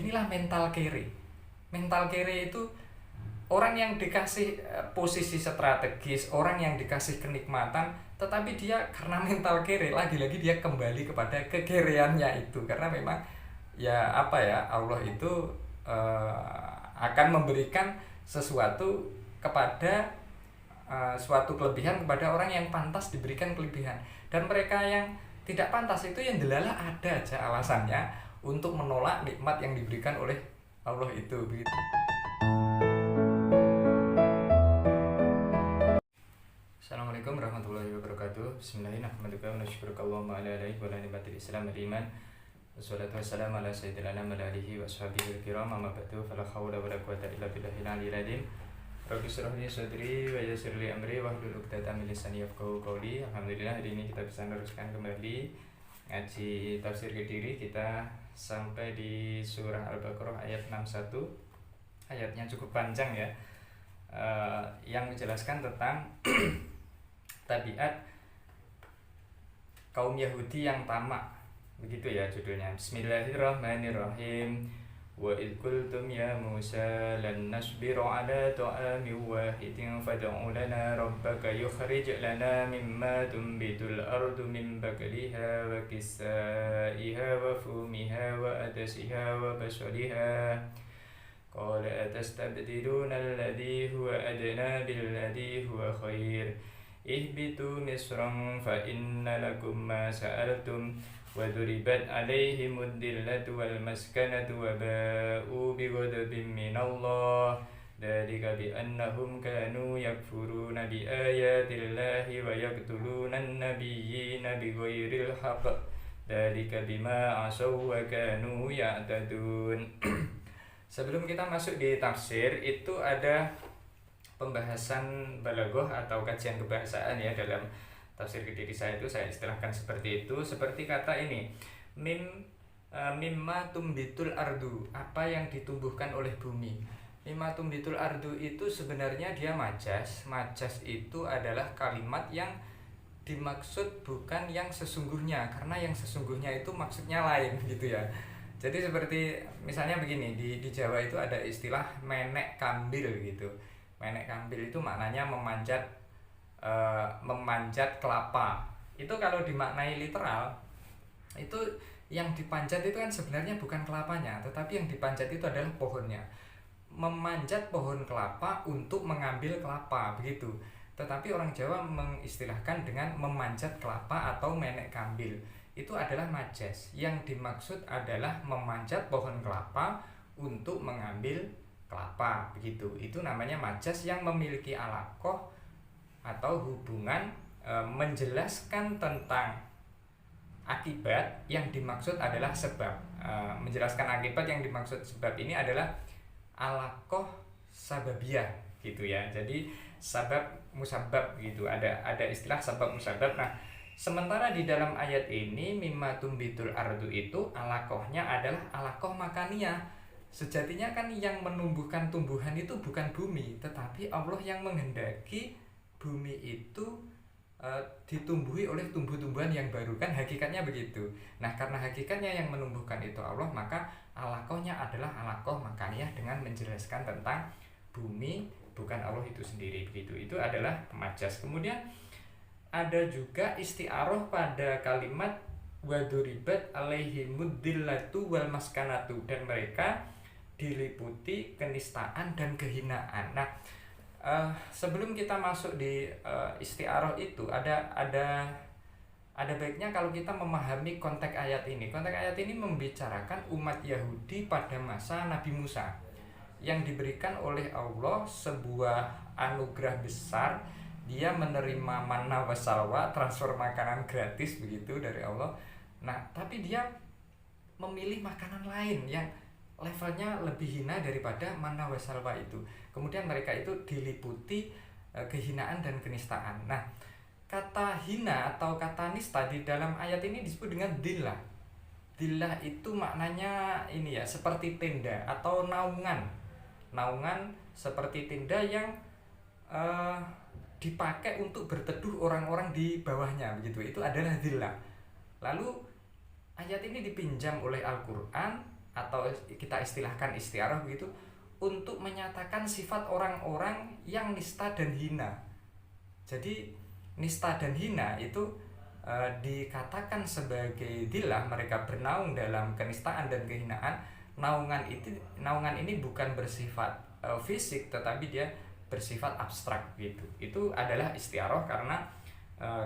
Inilah mental kere. Mental kere itu orang yang dikasih posisi strategis, orang yang dikasih kenikmatan, tetapi dia karena mental kere, lagi-lagi dia kembali kepada kekereannya itu. Karena memang ya apa ya, Allah itu akan memberikan sesuatu kepada suatu kelebihan kepada orang yang pantas diberikan kelebihan, dan mereka yang tidak pantas itu yang delalah ada aja alasannya untuk menolak nikmat yang diberikan oleh Allah itu begitu. Assalamualaikum warahmatullahi wabarakatuh. Bismillahirrahmanirrahim. Wassalatu wassalamu ala sayyidina Muhammad alihi wa sahbihi kiram, amma ba'du, fala haula wala quwwata illa billahil aliyyil azim. Rabbi shrah li sadri wa yassir li amri wahlul 'uqdatam min lisani yafqahu qawli. Alhamdulillah, hari ini kita bisa meneruskan kembali ngaji tafsir Kediri. Kita sampai di surah Al-Baqarah ayat 61. Ayatnya cukup panjang ya, yang menjelaskan tentang tabiat kaum Yahudi yang tamak, begitu ya judulnya. Bismillahirrahmanirrahim. Wa idh qultum ya Musa lan nasbiru ala ta'amin wahidin fad'u lana rabbaka yukhrij lana mimma tunbitul ardu min bakliha wa kisaiha wa fumiha wa adasiha wa basaliha. Qala atastabdiluna alladhi huwa adna billadhi huwa khair. Ihbitu misran fa inna lakum ma sa'altum wa duribat alaihimud dillatu wal maskanatu wa ba'u bighadabin minallah dzalika bi annahum kanu yakfuruna bi ayatillahi wa yaqtuluna an-nabiyyina bighairil haqq dzalika bima asaw wa kanu ya'tadun. Sebelum kita masuk di tafsir, itu ada pembahasan balaghah atau kajian kebahasaan ya dalam tafsir Kediri saya itu saya istilahkan seperti itu, seperti kata ini mimma tumbitul ardu, apa yang ditumbuhkan oleh bumi. Mimma tumbitul ardu itu sebenarnya dia majas. Majas itu adalah kalimat yang dimaksud bukan yang sesungguhnya, karena yang sesungguhnya itu maksudnya lain gitu ya. Jadi seperti misalnya begini, di Jawa itu ada istilah menek kambil gitu. Menek kambil itu maknanya memanjat kelapa. Itu kalau dimaknai literal, itu yang dipanjat itu kan sebenarnya bukan kelapanya, tetapi yang dipanjat itu adalah pohonnya. Memanjat pohon kelapa untuk mengambil kelapa begitu. Tetapi orang Jawa mengistilahkan dengan memanjat kelapa atau menek kambil. Itu adalah majas. Yang dimaksud adalah memanjat pohon kelapa untuk mengambil kelapa begitu. Itu namanya majas yang memiliki alaqah atau hubungan menjelaskan tentang akibat, yang dimaksud adalah sebab. Menjelaskan akibat, yang dimaksud sebab ini adalah alaqah sababiyah gitu ya. Jadi sabab musabab gitu. Ada istilah sabab musabab. Nah, sementara di dalam ayat ini mimma tumbitul ardu itu alaqahnya adalah alaqah makaniyah. Sejatinya kan yang menumbuhkan tumbuhan itu bukan bumi, tetapi Allah yang menghendaki bumi itu ditumbuhi oleh tumbuh-tumbuhan yang baru, kan hakikatnya begitu. Nah, karena hakikatnya yang menumbuhkan itu Allah, maka alaqahnya adalah alaqah makaniyah dengan menjelaskan tentang bumi, bukan Allah itu sendiri begitu. Itu adalah majas. Kemudian ada juga isti'arah pada kalimat waduribat alaihimud dillatu wal maskanatu, dan mereka diliputi kenistaan dan kehinaan. Nah, sebelum kita masuk di isti'arah itu ada baiknya kalau kita memahami konteks ayat ini. Konteks ayat ini membicarakan umat Yahudi pada masa Nabi Musa yang diberikan oleh Allah sebuah anugerah besar. Dia menerima manna wa salwa, transfer makanan gratis begitu dari Allah. Nah, tapi dia memilih makanan lain yang levelnya lebih hina daripada manna wa salwa itu. Kemudian mereka itu diliputi kehinaan dan kenistaan. Nah, kata hina atau kata nista di dalam ayat ini disebut dengan dillah. Dillah itu maknanya ini ya, seperti tenda atau naungan. Naungan seperti tenda yang dipakai untuk berteduh orang-orang di bawahnya begitu. Itu adalah dillah. Lalu ayat ini dipinjam oleh Al-Qur'an atau kita istilahkan istiaroh begitu, untuk menyatakan sifat orang-orang yang nista dan hina. Jadi nista dan hina itu dikatakan sebagai dillah, mereka bernaung dalam kenistaan dan kehinaan. Naungan ini bukan bersifat fisik, tetapi dia bersifat abstrak gitu. Itu adalah istiaroh karena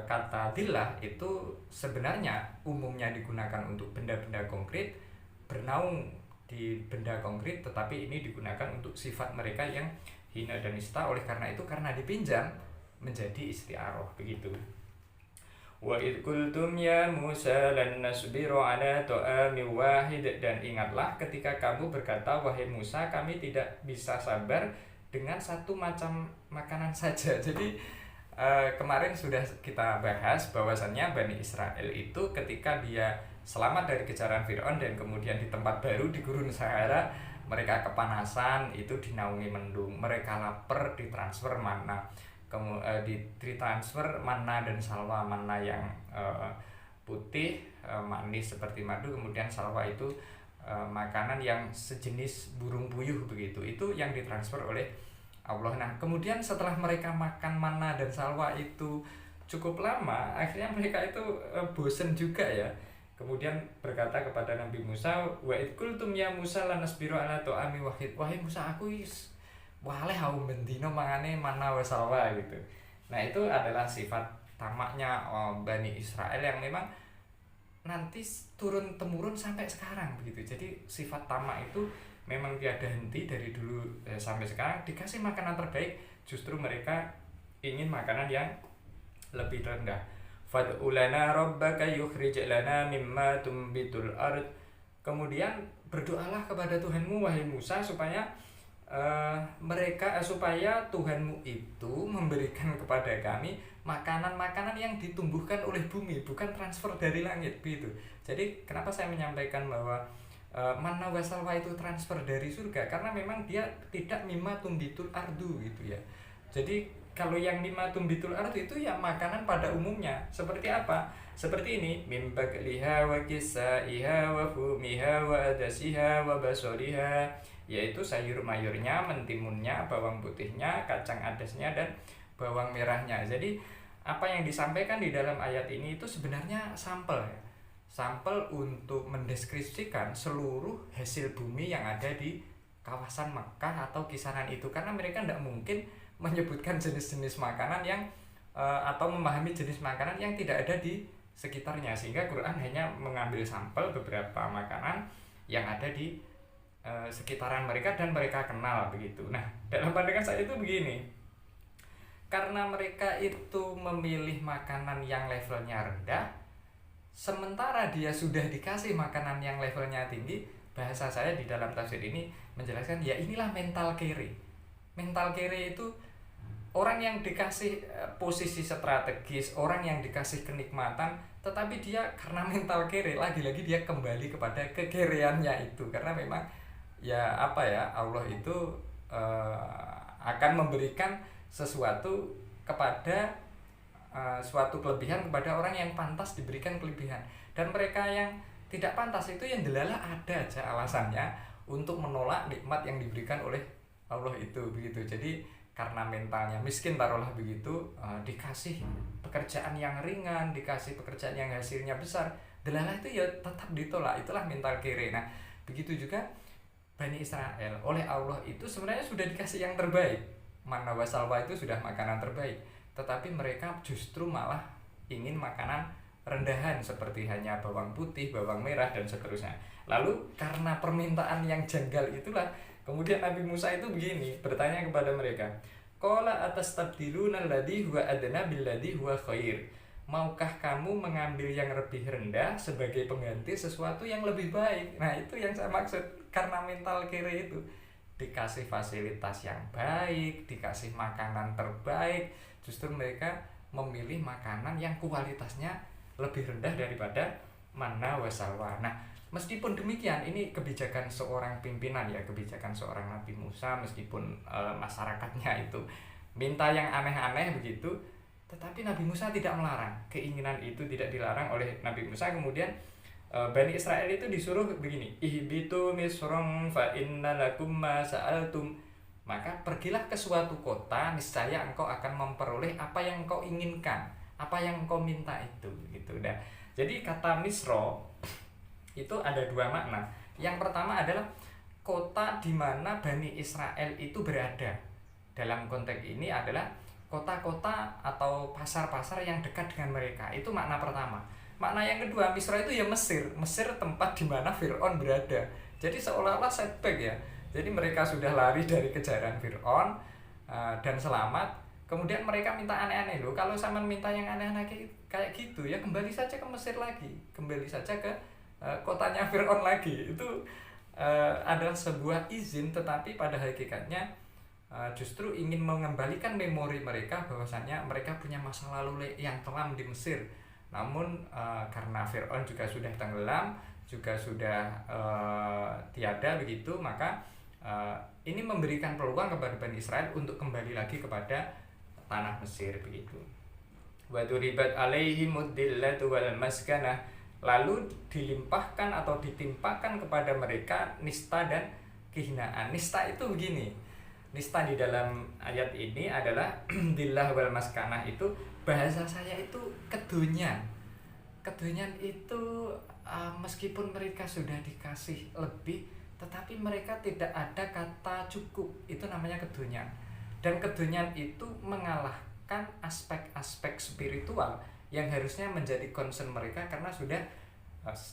kata dillah itu sebenarnya umumnya digunakan untuk benda-benda konkret, bernaung di benda konkret, tetapi ini digunakan untuk sifat mereka yang hina dan nista. Oleh karena itu, karena dipinjam menjadi istiaroh begitu. Wa id qultum ya Musa lan nasbiru ala ta'amin wahid, dan ingatlah ketika kamu berkata wahai Musa, kami tidak bisa sabar dengan satu macam makanan saja. Jadi kemarin sudah kita bahas bahwasannya Bani Israel itu ketika dia selamat dari kejaran Fir'aun dan kemudian di tempat baru di gurun Sahara, mereka kepanasan, itu dinaungi mendung, mereka lapar, ditransfer mana, ditransfer mana dan salwa, mana yang putih manis seperti madu, kemudian salwa itu makanan yang sejenis burung puyuh begitu, itu yang ditransfer oleh Allah. Nah kemudian setelah mereka makan mana dan salwa itu cukup lama, akhirnya mereka itu bosen juga ya. Kemudian berkata kepada Nabi Musa, wa id qultum ya Musa lanasbiru ala ta'ami wahid, wahai Musa, aku waleh aku bendino mangane mana wa salwa gitu. Nah itu adalah sifat tamaknya Bani Israel yang memang nanti turun temurun sampai sekarang begitu. Jadi sifat tamak itu memang tiada henti dari dulu sampai sekarang. Dikasih makanan terbaik, justru mereka ingin makanan yang lebih rendah. Fad'u lana rabbaka yukhrij lana mimma tumbitul ard. Kemudian berdoalah kepada Tuhanmu wahai Musa supaya supaya Tuhanmu itu memberikan kepada kami makanan-makanan yang ditumbuhkan oleh bumi, bukan transfer dari langit begitu. Jadi kenapa saya menyampaikan bahwa mana wasalwa itu transfer dari surga, karena memang dia tidak mimma tumbitul ardu gitu ya. Jadi kalau yang mimma tumbitul ardu itu ya makanan pada umumnya. Seperti apa? Seperti ini, mim bakliha wa kisaiha wa fumiha wa adasiha wa basoliha, yaitu sayur mayurnya, mentimunnya, bawang putihnya, kacang adasnya, dan bawang merahnya. Jadi apa yang disampaikan di dalam ayat ini itu sebenarnya sampel ya. Sampel untuk mendeskripsikan seluruh hasil bumi yang ada di kawasan Mekah atau kisaran itu, karena mereka tidak mungkin menyebutkan jenis-jenis makanan yang atau memahami jenis makanan yang tidak ada di sekitarnya, sehingga Quran hanya mengambil sampel beberapa makanan yang ada di sekitaran mereka dan mereka kenal begitu. Nah dalam pandangan saya itu begini, karena mereka itu memilih makanan yang levelnya rendah, sementara dia sudah dikasih makanan yang levelnya tinggi. Bahasa saya di dalam tafsir ini menjelaskan ya inilah mental kere. Mental kere itu orang yang dikasih posisi strategis, orang yang dikasih kenikmatan, tetapi dia karena mental kere, lagi-lagi dia kembali kepada kekereannya itu. Karena memang ya apa ya, Allah itu akan memberikan sesuatu kepada suatu kelebihan kepada orang yang pantas diberikan kelebihan, dan mereka yang tidak pantas itu yang delalah ada aja alasannya untuk menolak nikmat yang diberikan oleh Allah itu begitu. Jadi karena mentalnya miskin taruhlah begitu, dikasih pekerjaan yang ringan, dikasih pekerjaan yang hasilnya besar, delalah itu ya tetap ditolak. Itulah mental kere. Nah begitu juga Bani Israel, oleh Allah itu sebenarnya sudah dikasih yang terbaik, mana wasalwa itu sudah makanan terbaik, tetapi mereka justru malah ingin makanan rendahan seperti hanya bawang putih, bawang merah, dan seterusnya. Lalu karena permintaan yang janggal itulah kemudian Nabi Musa itu begini, bertanya kepada mereka, qala atastabdiluna alladhi huwa adna billadhi huwa khair. Maukah kamu mengambil yang lebih rendah sebagai pengganti sesuatu yang lebih baik? Nah itu yang saya maksud, karena mental kere itu dikasih fasilitas yang baik, dikasih makanan terbaik, justru mereka memilih makanan yang kualitasnya lebih rendah daripada mana wasalwa. Nah meskipun demikian, ini kebijakan seorang pimpinan ya, kebijakan seorang Nabi Musa, meskipun masyarakatnya itu minta yang aneh-aneh begitu, tetapi Nabi Musa tidak melarang. Keinginan itu tidak dilarang oleh Nabi Musa. Kemudian Bani Israel itu disuruh begini, ihbitu misrong fa inna lakum ma sa'altum, maka pergilah ke suatu kota, niscaya engkau akan memperoleh apa yang engkau inginkan, apa yang engkau minta itu gitu. Nah, jadi kata Misro itu ada dua makna. Yang pertama adalah kota di mana Bani Israel itu berada. Dalam konteks ini adalah kota-kota atau pasar-pasar yang dekat dengan mereka. Itu makna pertama. Makna yang kedua, Misra itu ya Mesir. Mesir tempat di mana Fir'aun berada. Jadi seolah-olah setback ya. Jadi mereka sudah lari dari kejaran Fir'aun dan selamat. Kemudian mereka minta aneh-aneh loh. Kalau sama minta yang aneh-aneh kayak gitu ya, kembali saja ke Mesir lagi. Kembali saja ke kotanya Fir'aun lagi. Itu adalah sebuah izin, tetapi pada hakikatnya justru ingin mengembalikan memori mereka bahwasannya mereka punya masa lalu yang kelam di Mesir. Namun karena Fir'aun juga sudah tenggelam, juga sudah tiada begitu, maka ini memberikan peluang kepada Bani Israel untuk kembali lagi kepada tanah Mesir begitu. Wa duribat alaihimud dillatu wal maskanah, lalu dilimpahkan atau ditimpakan kepada mereka nista dan kehinaan. Nista itu begini. Nista di dalam ayat ini adalah dillah wal maskanah, itu bahasa saya itu kedonyan. Kedonyan itu meskipun mereka sudah dikasih lebih, tetapi mereka tidak ada kata cukup. Itu namanya kedonyan. Dan kedonyan itu mengalahkan aspek-aspek spiritual yang harusnya menjadi concern mereka, karena sudah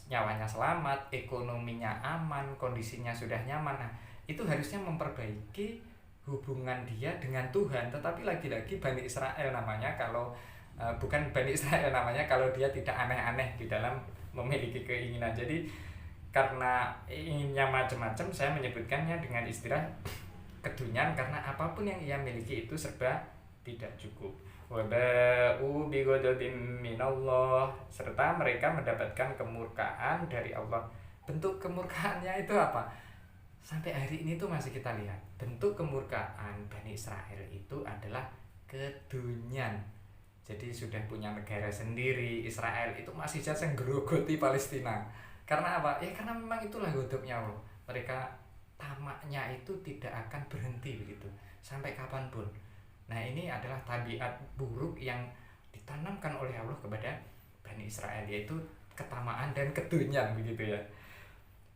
nyawanya selamat, ekonominya aman, kondisinya sudah nyaman. Nah, itu harusnya memperbaiki hubungan dia dengan Tuhan. Tetapi lagi-lagi Bani Israel namanya, kalau bukan Bani Israel namanya kalau dia tidak aneh-aneh di dalam memiliki keinginan. Jadi karena inginnya macam-macam, saya menyebutkannya dengan istilah kedunyan, karena apapun yang ia miliki itu serba tidak cukup. Waba'u bighadabim minallah, serta mereka mendapatkan kemurkaan dari Allah. Bentuk kemurkaannya itu apa? Sampai hari ini tuh masih kita lihat. Bentuk kemurkaan Bani Israel itu adalah kedunyan. Jadi sudah punya negara sendiri. Israel itu masih saja ngerogoti Palestina. Karena apa? Ya karena memang itulah godobnya Allah. Mereka tamaknya itu tidak akan berhenti begitu sampai kapanpun. Nah, ini adalah tabiat buruk yang ditanamkan oleh Allah kepada Bani Israel, yaitu ketamaan dan kedunyan begitu ya.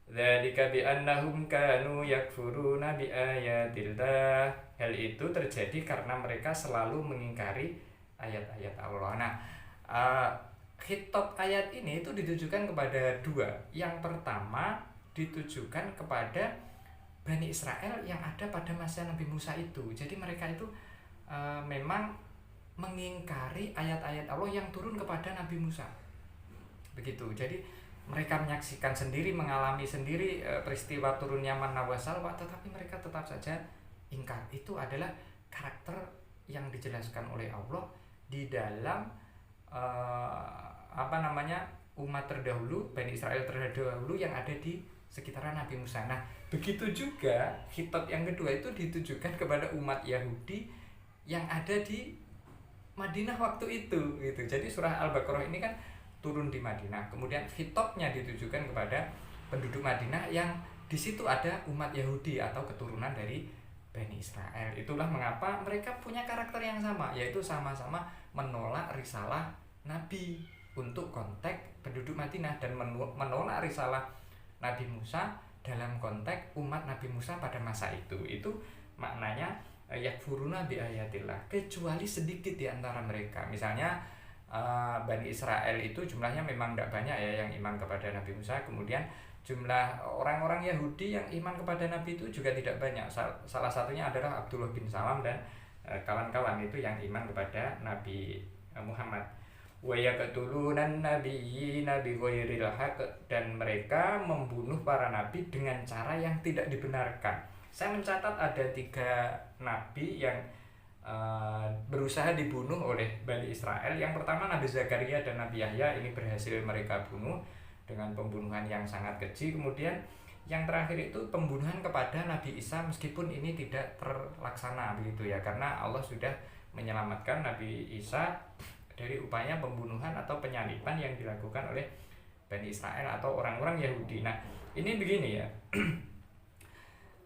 Dzalika bi annahum kanu yakfuruna bi ayatillah. Hal itu terjadi karena mereka selalu mengingkari ayat-ayat Allah. Nah, khitab ayat ini itu ditujukan kepada dua. Yang pertama ditujukan kepada Bani Israel yang ada pada masa Nabi Musa itu. Jadi mereka itu memang mengingkari ayat-ayat Allah yang turun kepada Nabi Musa. Begitu. Jadi mereka menyaksikan sendiri, mengalami sendiri peristiwa turunnya manna wa salwa, tetapi mereka tetap saja ingkar. Itu adalah karakter yang dijelaskan oleh Allah di dalam umat terdahulu, Bani Israel terdahulu yang ada di sekitaran Nabi Musa. Nah, begitu juga khitab yang kedua itu ditujukan kepada umat Yahudi yang ada di Madinah waktu itu gitu. Jadi surah Al-Baqarah ini kan turun di Madinah. Kemudian khitabnya ditujukan kepada penduduk Madinah yang di situ ada umat Yahudi atau keturunan dari Bani Israel. Itulah mengapa mereka punya karakter yang sama, yaitu sama-sama menolak risalah Nabi untuk konteks penduduk Madinah dan menolak risalah Nabi Musa dalam konteks umat Nabi Musa pada masa itu. Itu maknanya yakfuruna bi ayatillah, kecuali sedikit di antara mereka. Misalnya Bani Israel itu jumlahnya memang tidak banyak ya yang iman kepada Nabi Musa. Kemudian jumlah orang-orang Yahudi yang iman kepada Nabi itu juga tidak banyak. Salah satunya adalah Abdullah bin Salam dan kawan-kawan itu yang iman kepada Nabi Muhammad. Wa yaqtulunan nabiyyina bighairil haqq, dan mereka membunuh para nabi dengan cara yang tidak dibenarkan. Saya mencatat ada 3 nabi yang berusaha dibunuh oleh Bani Israel. Yang pertama Nabi Zakaria dan Nabi Yahya, ini berhasil mereka bunuh dengan pembunuhan yang sangat keji. Kemudian yang terakhir itu pembunuhan kepada Nabi Isa, meskipun ini tidak terlaksana begitu ya, karena Allah sudah menyelamatkan Nabi Isa dari upaya pembunuhan atau penyaliban yang dilakukan oleh Bani Israel atau orang-orang Yahudi. Nah, ini begini ya.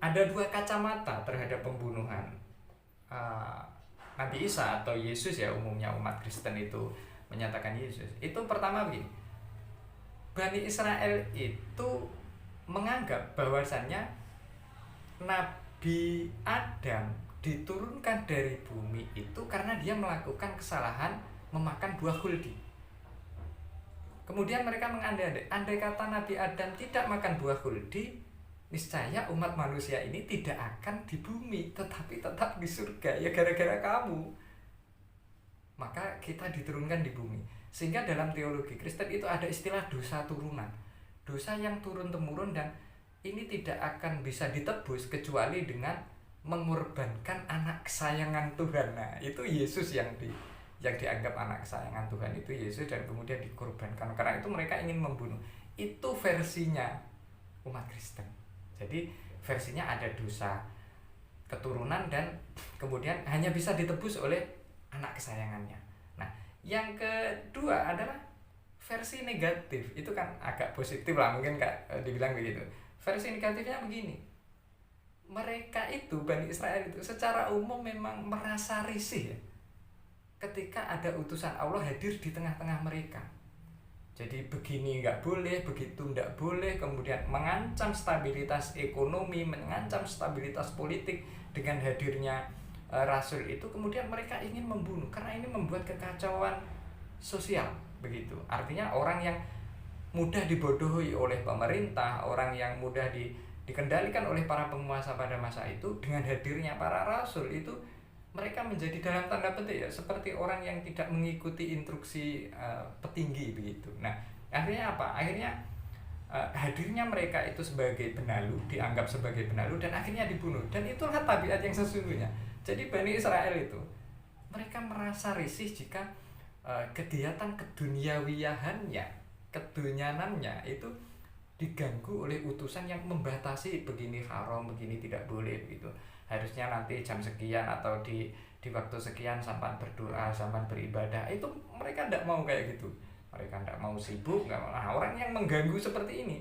Ada dua kacamata terhadap pembunuhan Nabi Isa atau Yesus ya, umumnya umat Kristen itu menyatakan Yesus. Itu pertama begini. Bani Israel itu menganggap bahwasannya Nabi Adam diturunkan dari bumi itu karena dia melakukan kesalahan memakan buah huldi. Kemudian mereka mengandai-andai, andai kata Nabi Adam tidak makan buah huldi, niscaya umat manusia ini tidak akan di bumi, tetapi tetap di surga. Ya gara-gara kamu, maka kita diturunkan di bumi. Sehingga dalam teologi Kristen itu ada istilah dosa turunan, dosa yang turun-temurun, dan ini tidak akan bisa ditebus kecuali dengan mengorbankan anak kesayangan Tuhan. Nah, itu Yesus yang dianggap anak kesayangan Tuhan, itu Yesus, dan kemudian dikorbankan. Karena itu mereka ingin membunuh. Itu versinya umat Kristen. Jadi versinya ada dosa keturunan dan kemudian hanya bisa ditebus oleh anak kesayangannya. Nah, yang kedua adalah versi negatif. Itu kan agak positif lah, mungkin dibilang begitu. Versi negatifnya begini. Mereka itu, Bani Israel itu secara umum memang merasa risih ya, ketika ada utusan Allah hadir di tengah-tengah mereka. Jadi begini nggak boleh, begitu nggak boleh, kemudian mengancam stabilitas ekonomi, mengancam stabilitas politik dengan hadirnya Rasul itu. Kemudian mereka ingin membunuh karena ini membuat kekacauan sosial begitu. Artinya orang yang mudah dibodohi oleh pemerintah, orang yang mudah dikendalikan oleh para penguasa pada masa itu, dengan hadirnya para rasul itu mereka menjadi dalam tanda petik ya seperti orang yang tidak mengikuti instruksi petinggi begitu. Nah, akhirnya apa? Akhirnya hadirnya mereka itu sebagai benalu, dianggap sebagai benalu, dan akhirnya dibunuh. Dan itulah tabiat yang sesungguhnya. Jadi Bani Israel itu mereka merasa risih jika kegiatan keduniawiyahannya, kedunyanannya itu diganggu oleh utusan yang membatasi begini haram, begini tidak boleh begitu. Harusnya nanti jam sekian atau di waktu sekian sampai berdoa, sampai beribadah. Itu mereka tidak mau kayak gitu. Mereka tidak mau sibuk, nggak mau. Nah, orang yang mengganggu seperti ini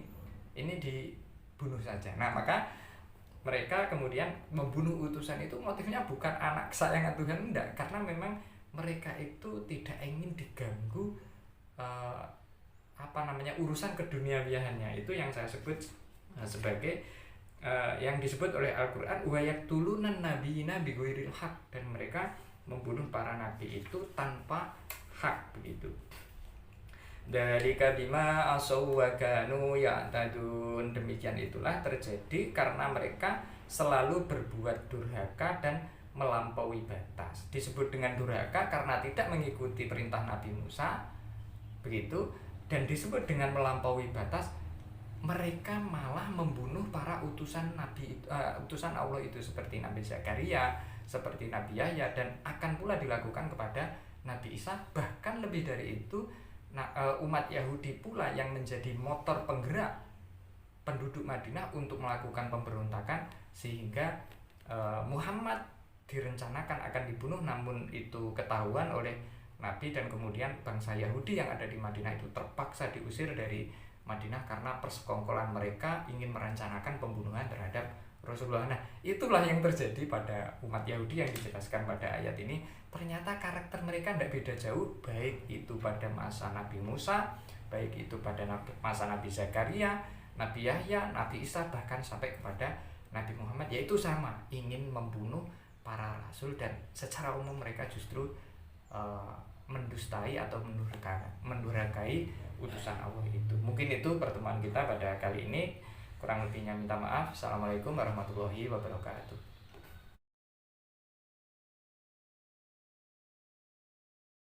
dibunuh saja. Nah, maka mereka kemudian membunuh utusan itu motifnya bukan anak kesayangan Tuhan, enggak, karena memang mereka itu tidak ingin diganggu urusan keduniawiyahannya. Itu yang saya sebut sebagai yang disebut oleh Al-Quran wa yaqtulunan nabiyina bighairil haq, dan mereka membunuh para nabi itu tanpa hak begitu. Dzalika bima asaw wa kanu ya'tadun. Demikian itulah terjadi karena mereka selalu berbuat durhaka dan melampaui batas. Disebut dengan durhaka karena tidak mengikuti perintah Nabi Musa begitu, dan disebut dengan melampaui batas mereka malah membunuh para utusan utusan Allah itu, seperti Nabi Zakaria, seperti Nabi Yahya, dan akan pula dilakukan kepada Nabi Isa. Bahkan lebih dari itu, umat Yahudi pula yang menjadi motor penggerak penduduk Madinah untuk melakukan pemberontakan, sehingga Muhammad direncanakan akan dibunuh, namun itu ketahuan oleh Nabi, dan kemudian bangsa Yahudi yang ada di Madinah itu terpaksa diusir dari Madinah karena persekongkolan mereka ingin merencanakan pembunuhan terhadap Rasulullah. Nah, itulah yang terjadi pada umat Yahudi yang dijelaskan pada ayat ini. Ternyata karakter mereka tidak beda jauh, baik itu pada masa Nabi Musa, baik itu pada masa Nabi Zakaria, Nabi Yahya, Nabi Isa, bahkan sampai kepada Nabi Muhammad, yaitu sama, ingin membunuh para rasul, dan secara umum mereka justru mendustai atau mendurhakai utusan Allah itu. Mungkin itu pertemuan kita pada kali ini. Kurang lebihnya minta maaf. Assalamualaikum warahmatullahi wabarakatuh.